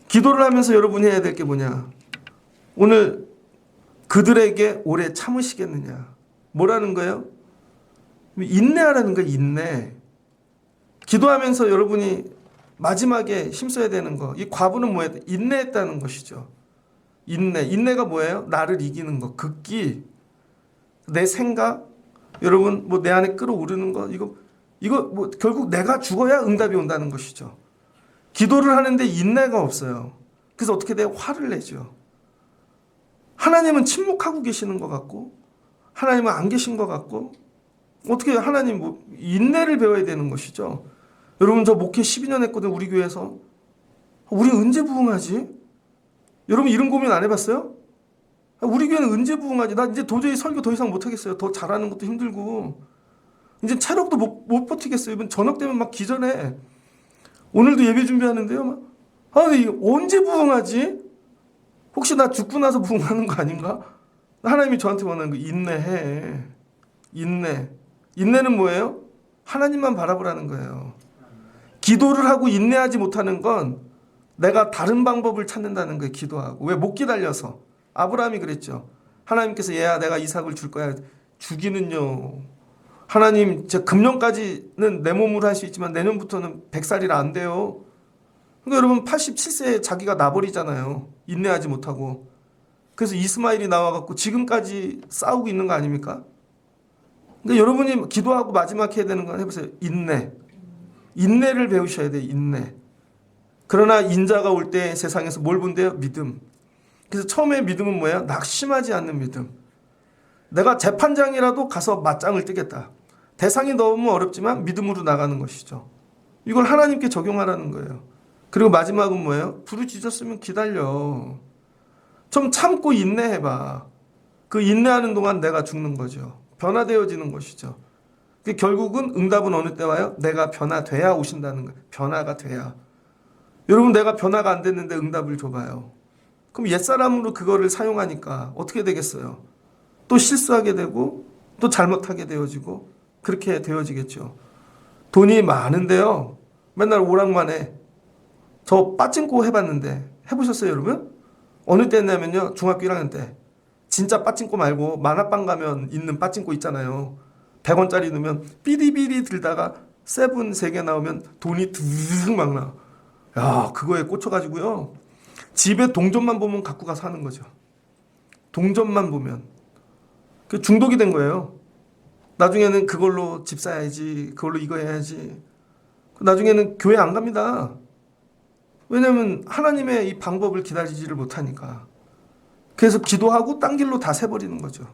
기도를 하면서 여러분이 해야 될 게 뭐냐. 오늘 그들에게 오래 참으시겠느냐. 뭐라는 거예요? 인내하라는 거예요. 인내. 기도하면서 여러분이 마지막에 힘써야 되는 거. 이 과부는 뭐예요? 인내했다는 것이죠. 인내. 인내가 뭐예요? 나를 이기는 거. 극기. 내 생각. 여러분 뭐 내 안에 끌어오르는 거. 이거 뭐 결국 내가 죽어야 응답이 온다는 것이죠. 기도를 하는데 인내가 없어요. 그래서 어떻게 돼요? 화를 내죠. 하나님은 침묵하고 계시는 것 같고 하나님은 안 계신 것 같고 어떻게 하나님 뭐 인내를 배워야 되는 것이죠. 여러분 저 목회 12년 했거든요. 우리 교회에서. 우리 언제 부흥하지? 여러분 이런 고민 안 해봤어요? 우리 교회는 언제 부흥하지? 나 이제 도저히 설교 더 이상 못하겠어요. 더 잘하는 것도 힘들고 이제 체력도 못 버티겠어요. 이번 저녁 되면 막 기절해. 오늘도 예배 준비하는데요. 막, 근데 이거 언제 부흥하지? 혹시 나 죽고 나서 부흥하는 거 아닌가? 하나님이 저한테 원하는 거 인내해. 인내. 인내는 뭐예요? 하나님만 바라보라는 거예요. 기도를 하고 인내하지 못하는 건 내가 다른 방법을 찾는다는 거예요. 기도하고. 왜? 못 기다려서. 아브라함이 그랬죠. 하나님께서 얘야 내가 이삭을 줄 거야. 주기는요. 하나님 저 금년까지는 내 몸으로 할 수 있지만 내년부터는 100살이라 안 돼요. 그러니까 여러분 87세에 자기가 나버리잖아요. 인내하지 못하고. 그래서 이스마엘이 나와갖고 지금까지 싸우고 있는 거 아닙니까? 근데 여러분이 기도하고 마지막 해야 되는 건 해보세요. 인내. 인내를 배우셔야 돼요. 인내. 그러나 인자가 올 때 세상에서 뭘 본대요? 믿음. 그래서 처음에 믿음은 뭐예요? 낙심하지 않는 믿음. 내가 재판장이라도 가서 맞짱을 뜨겠다. 대상이 너무 어렵지만 믿음으로 나가는 것이죠. 이걸 하나님께 적용하라는 거예요. 그리고 마지막은 뭐예요? 부르짖었으면 기다려. 좀 참고 인내해봐. 그 인내하는 동안 내가 죽는 거죠. 변화되어지는 것이죠. 결국은 응답은 어느 때 와요? 내가 변화돼야 오신다는 거예요. 변화가 돼야. 여러분 내가 변화가 안 됐는데 응답을 줘봐요. 그럼 옛사람으로 그거를 사용하니까 어떻게 되겠어요? 또 실수하게 되고 또 잘못하게 되어지고 그렇게 되어지겠죠. 돈이 많은데요. 맨날 오락만 해. 저 빠찡코 해봤는데 해보셨어요 여러분? 어느 때 했냐면요. 중학교 1학년 때. 진짜 빠찡코 말고 만화방 가면 있는 빠찡코 있잖아요. 100원짜리 넣으면 삐리삐리 들다가 세븐 3개 나오면 돈이 드르륵 막 나와. 야 그거에 꽂혀가지고요. 집에 동전만 보면 갖고 가서 하는 거죠. 동전만 보면. 그 중독이 된 거예요. 나중에는 그걸로 집 사야지. 그걸로 이거 해야지. 나중에는 교회 안 갑니다. 왜냐하면 하나님의 이 방법을 기다리지를 못하니까. 그래서 기도하고 딴 길로 다 새버리는 거죠.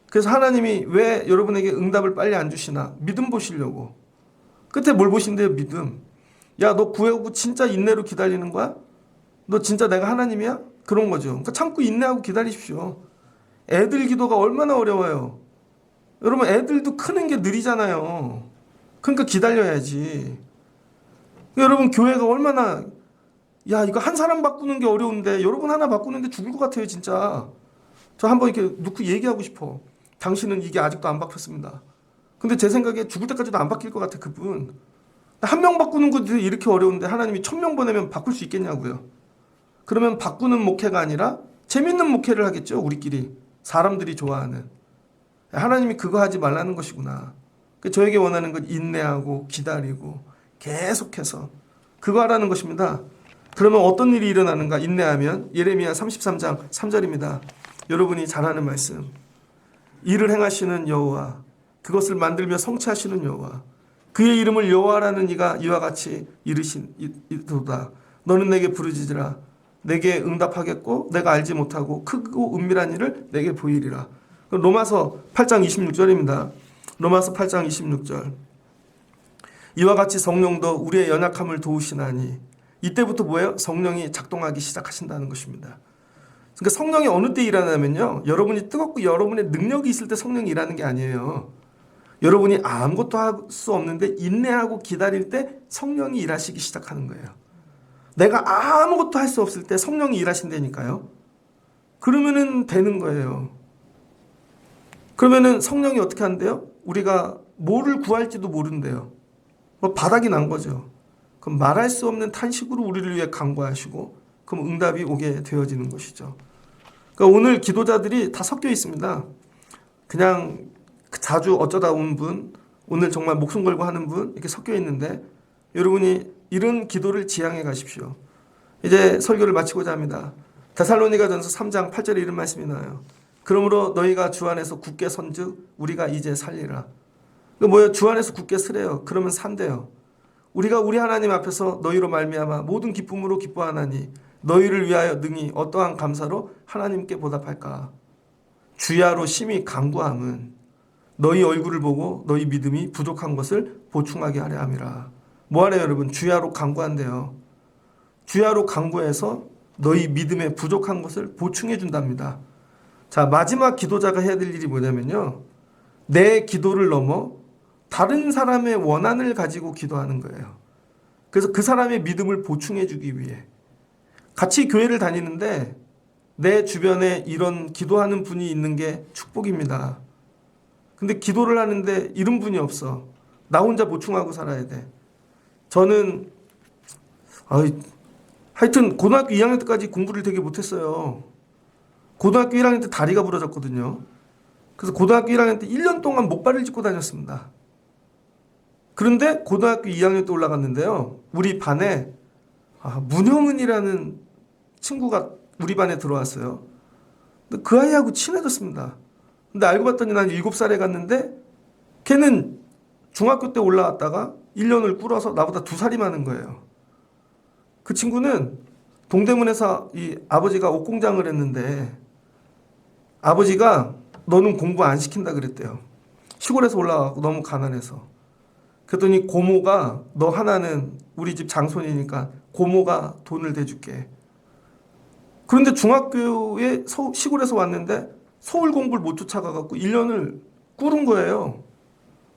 그래서 하나님이 왜 여러분에게 응답을 빨리 안 주시나? 믿음 보시려고. 끝에 뭘 보신대요? 믿음. 야, 너 구해오고 진짜 인내로 기다리는 거야? 너 진짜 내가 하나님이야? 그런 거죠. 그러니까 참고 인내하고 기다리십시오. 애들 기도가 얼마나 어려워요. 여러분 애들도 크는 게 느리잖아요. 그러니까 기다려야지. 여러분 교회가 얼마나 야 이거 한 사람 바꾸는 게 어려운데 여러분 하나 바꾸는데 죽을 것 같아요 진짜. 저 한번 이렇게 놓고 얘기하고 싶어. 당신은 이게 아직도 안 바뀌었습니다. 근데 제 생각에 죽을 때까지도 안 바뀔 것 같아, 그분. 한 명 바꾸는 것도 이렇게 어려운데 하나님이 1000명 보내면 바꿀 수 있겠냐고요. 그러면 바꾸는 목회가 아니라 재밌는 목회를 하겠죠, 우리끼리. 사람들이 좋아하는. 하나님이 그거 하지 말라는 것이구나. 저에게 원하는 건 인내하고 기다리고 계속해서 그거 하라는 것입니다. 그러면 어떤 일이 일어나는가? 인내하면 예레미야 33장 3절입니다. 여러분이 잘 아는 말씀. 일을 행하시는 여호와, 그것을 만들며 성취하시는 여호와, 그의 이름을 여호와라는 이가 이와 같이 이르시도다. 너는 내게 부르짖으라. 내게 응답하겠고 내가 알지 못하고 크고 은밀한 일을 내게 보이리라. 로마서 8장 26절입니다. 로마서 8장 26절. 이와 같이 성령도 우리의 연약함을 도우시나니. 이때부터 뭐예요? 성령이 작동하기 시작하신다는 것입니다. 그러니까 성령이 어느 때 일하냐면요, 여러분이 뜨겁고 여러분의 능력이 있을 때 성령이 일하는 게 아니에요. 여러분이 아무것도 할 수 없는데 인내하고 기다릴 때 성령이 일하시기 시작하는 거예요. 내가 아무것도 할 수 없을 때 성령이 일하신다니까요. 그러면은 되는 거예요. 그러면은 성령이 어떻게 한대요? 우리가 뭐를 구할지도 모른대요. 바닥이 난 거죠. 그럼 말할 수 없는 탄식으로 우리를 위해 간구하시고, 그럼 응답이 오게 되어지는 것이죠. 그러니까 오늘 기도자들이 다 섞여 있습니다. 그냥 자주 어쩌다 온 분, 오늘 정말 목숨 걸고 하는 분, 이렇게 섞여 있는데 여러분이 이런 기도를 지향해 가십시오. 이제 설교를 마치고자 합니다. 데살로니가전서 3장 8절에 이런 말씀이 나와요. 그러므로 너희가 주 안에서 굳게 선즉 우리가 이제 살리라. 뭐예요? 주 안에서 굳게 서래요. 그러면 산대요. 우리가 우리 하나님 앞에서 너희로 말미암아 모든 기쁨으로 기뻐하나니 너희를 위하여 능히 어떠한 감사로 하나님께 보답할까. 주야로 심히 간구함은 너희 얼굴을 보고 너희 믿음이 부족한 것을 보충하게 하려 함이라. 뭐하래요, 여러분? 주야로 간구한대요. 주야로 간구해서 너희 믿음에 부족한 것을 보충해 준답니다. 자, 마지막 기도자가 해야 될 일이 뭐냐면요, 내 기도를 넘어 다른 사람의 원한을 가지고 기도하는 거예요. 그래서 그 사람의 믿음을 보충해 주기 위해 같이 교회를 다니는데 내 주변에 이런 기도하는 분이 있는 게 축복입니다. 근데 기도를 하는데 이런 분이 없어. 나 혼자 보충하고 살아야 돼. 저는 하여튼 고등학교 2학년 때까지 공부를 되게 못했어요. 고등학교 1학년 때 다리가 부러졌거든요. 그래서 고등학교 1학년 때 1년 동안 목발을 짚고 다녔습니다. 그런데 고등학교 2학년 때 올라갔는데요, 우리 반에 문형은이라는 친구가 우리 반에 들어왔어요. 근데 그 아이하고 친해졌습니다. 근데 알고 봤더니 난 7살에 갔는데 걔는 중학교 때 올라왔다가 1년을 꿇어서 나보다 2살이 많은 거예요. 그 친구는 동대문에서 이 아버지가 옷공장을 했는데 아버지가 너는 공부 안 시킨다 그랬대요. 시골에서 올라와서 너무 가난해서. 그랬더니 고모가 너 하나는 우리 집 장손이니까 고모가 돈을 대줄게. 그런데 중학교에 시골에서 왔는데 서울 공부를 못 쫓아가갖고 1년을 꿇은 거예요.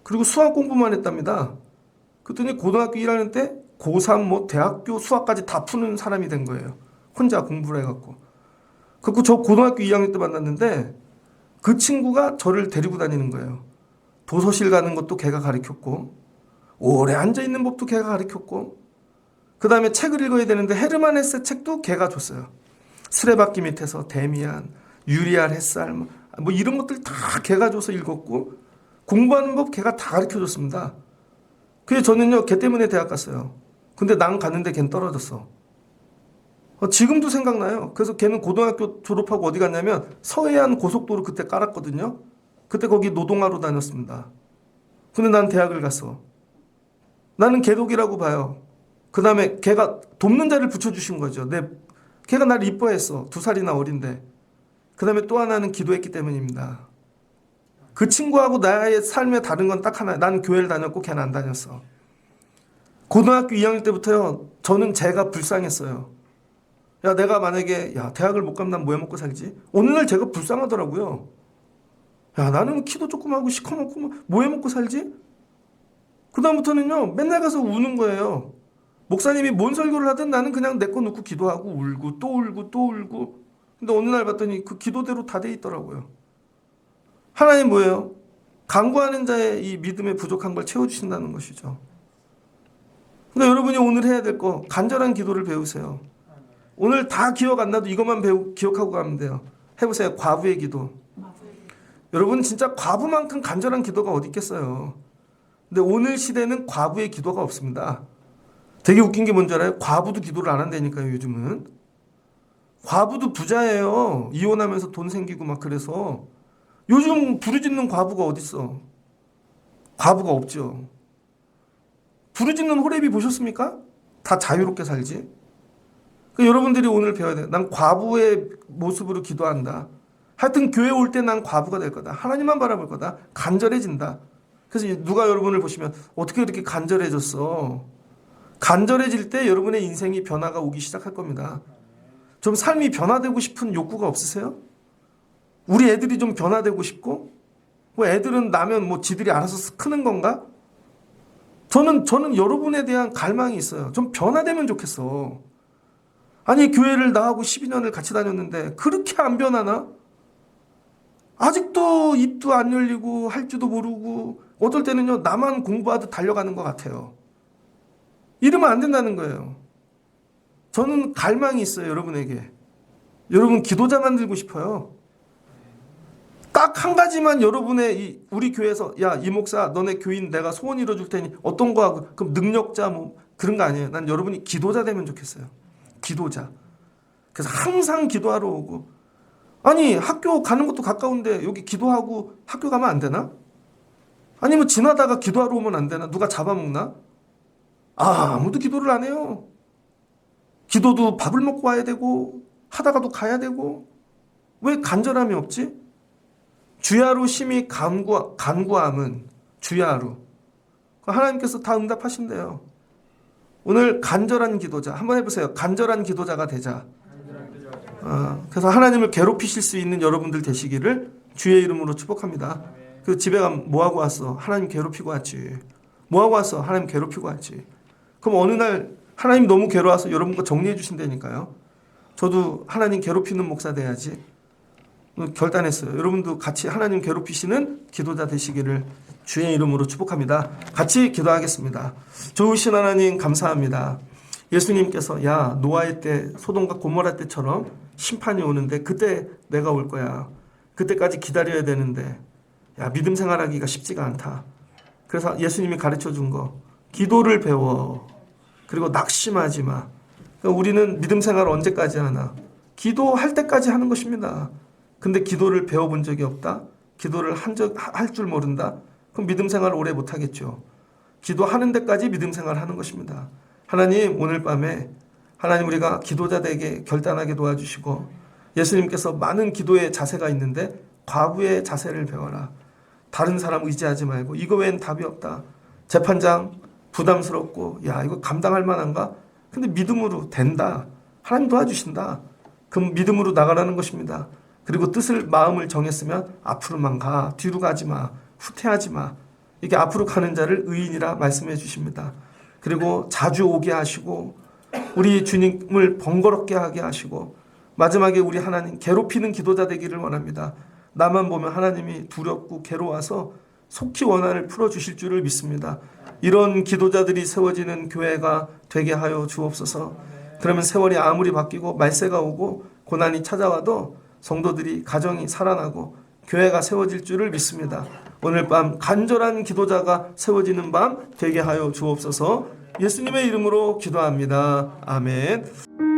그리고 수학 공부만 했답니다. 그랬더니 고등학교 1학년 때 고3 뭐 대학교 수학까지 다 푸는 사람이 된 거예요. 혼자 공부를 해갖고. 그리고 저 고등학교 2학년 때 만났는데 그 친구가 저를 데리고 다니는 거예요. 도서실 가는 것도 걔가 가르쳤고, 오래 앉아있는 법도 걔가 가르쳤고, 그 다음에 책을 읽어야 되는데 헤르만 헤세 책도 걔가 줬어요. 수레바퀴 밑에서 데미안, 유리알 햇살 뭐 이런 것들 다 걔가 줘서 읽었고, 공부하는 법 걔가 다 가르쳐줬습니다. 그래서 저는요, 걔 때문에 대학 갔어요. 근데 난 갔는데 걔는 떨어졌어. 지금도 생각나요. 그래서 걔는 고등학교 졸업하고 어디 갔냐면 서해안 고속도로 그때 깔았거든요. 그때 거기 노동하러 다녔습니다. 근데 난 대학을 갔어. 나는 개독이라고 봐요. 그 다음에 걔가 돕는 자를 붙여주신 거죠. 걔가 나를 이뻐했어. 2살이나 어린데. 그 다음에 또 하나는 기도했기 때문입니다. 그 친구하고 나의 삶에 다른 건 딱 하나. 나는 교회를 다녔고 걔는 안 다녔어. 고등학교 2학년 때부터요, 저는 제가 불쌍했어요. 야, 내가 만약에 대학을 못 가면 난 뭐 해 먹고 살지? 어느 날 제가 불쌍하더라고요. 야, 나는 키도 조그마하고 시커멓고 뭐 해 먹고 살지? 그 다음부터는요, 맨날 가서 우는 거예요. 목사님이 뭔 설교를 하든 나는 그냥 내 거 놓고 기도하고 울고 또 울고 또 울고. 근데 어느 날 봤더니 그 기도대로 다 돼 있더라고요. 하나님 뭐예요? 간구하는 자의 이 믿음의 부족한 걸 채워주신다는 것이죠. 그러니까 여러분이 오늘 해야 될 거 간절한 기도를 배우세요. 오늘 다 기억 안 나도 이것만 기억하고 가면 돼요. 해보세요. 과부의 기도. 여러분 진짜 과부만큼 간절한 기도가 어디 있겠어요. 근데 오늘 시대는 과부의 기도가 없습니다. 되게 웃긴 게 뭔지 알아요? 과부도 기도를 안 한다니까요. 요즘은. 과부도 부자예요. 이혼하면서 돈 생기고 막 그래서. 요즘 부르짖는 과부가 어딨어. 과부가 없죠. 부르짖는 호레비 보셨습니까? 다 자유롭게 살지. 그러니까 여러분들이 오늘 배워야 돼요. 난 과부의 모습으로 기도한다. 하여튼 교회 올 때 난 과부가 될 거다. 하나님만 바라볼 거다. 간절해진다. 그래서 누가 여러분을 보시면 어떻게 이렇게 간절해졌어? 간절해질 때 여러분의 인생이 변화가 오기 시작할 겁니다. 좀 삶이 변화되고 싶은 욕구가 없으세요? 우리 애들이 좀 변화되고 싶고, 뭐 애들은 나면 뭐 지들이 알아서 크는 건가? 저는 여러분에 대한 갈망이 있어요. 좀 변화되면 좋겠어. 아니 교회를 나하고 12년을 같이 다녔는데 그렇게 안 변하나? 아직도 입도 안 열리고 할 줄도 모르고 어떨 때는요 나만 공부하듯 달려가는 것 같아요. 이러면 안 된다는 거예요. 저는 갈망이 있어요. 여러분에게. 여러분 기도자 만들고 싶어요. 딱 한 가지만 여러분의 우리 교회에서 야 이 목사 너네 교인 내가 소원 이뤄줄 테니 어떤 거 하고 그럼 능력자 뭐 그런 거 아니에요. 난 여러분이 기도자 되면 좋겠어요. 기도자. 그래서 항상 기도하러 오고 아니 학교 가는 것도 가까운데 여기 기도하고 학교 가면 안 되나? 아니면 지나다가 기도하러 오면 안 되나? 누가 잡아먹나? 아무도 기도를 안 해요. 기도도 밥을 먹고 와야 되고 하다가도 가야 되고 왜 간절함이 없지? 주야로 심히 간구함은 주야로 하나님께서 다 응답하신대요. 오늘 간절한 기도자 한번 해보세요. 간절한 기도자가 되자. 그래서 하나님을 괴롭히실 수 있는 여러분들 되시기를 주의 이름으로 축복합니다. 그 집에 가면 뭐하고 왔어? 하나님 괴롭히고 왔지. 뭐하고 왔어? 하나님 괴롭히고 왔지. 그럼 어느 날 하나님 너무 괴로워서 여러분 거 정리해 주신다니까요. 저도 하나님 괴롭히는 목사 돼야지. 결단했어요. 여러분도 같이 하나님 괴롭히시는 기도자 되시기를 주의 이름으로 축복합니다. 같이 기도하겠습니다. 좋으신 하나님 감사합니다. 예수님께서 야 노아의 때 소돔과 고모라 때처럼 심판이 오는데 그때 내가 올 거야. 그때까지 기다려야 되는데 야 믿음 생활하기가 쉽지가 않다. 그래서 예수님이 가르쳐 준 거 기도를 배워. 그리고 낙심하지 마. 그러니까 우리는 믿음 생활을 언제까지 하나? 기도할 때까지 하는 것입니다. 근데 기도를 배워본 적이 없다? 기도를 할 줄 모른다? 그럼 믿음 생활을 오래 못하겠죠. 기도하는 데까지 믿음 생활을 하는 것입니다. 하나님 오늘 밤에 하나님 우리가 기도자 되게 결단하게 도와주시고 예수님께서 많은 기도의 자세가 있는데 과부의 자세를 배워라. 다른 사람 의지하지 말고 이거 외엔 답이 없다. 재판장 부담스럽고 야 이거 감당할 만한가? 근데 믿음으로 된다. 하나님 도와주신다. 그럼 믿음으로 나가라는 것입니다. 그리고 마음을 정했으면 앞으로만 가. 뒤로 가지 마. 후퇴하지 마. 이게 앞으로 가는 자를 의인이라 말씀해 주십니다. 그리고 자주 오게 하시고 우리 주님을 번거롭게 하게 하시고 마지막에 우리 하나님 괴롭히는 기도자 되기를 원합니다. 나만 보면 하나님이 두렵고 괴로워서 속히 원한을 풀어주실 줄을 믿습니다. 이런 기도자들이 세워지는 교회가 되게 하여 주옵소서. 그러면 세월이 아무리 바뀌고 말세가 오고 고난이 찾아와도 성도들이 가정이 살아나고 교회가 세워질 줄을 믿습니다. 오늘 밤 간절한 기도자가 세워지는 밤 되게 하여 주옵소서. 예수님의 이름으로 기도합니다. 아멘.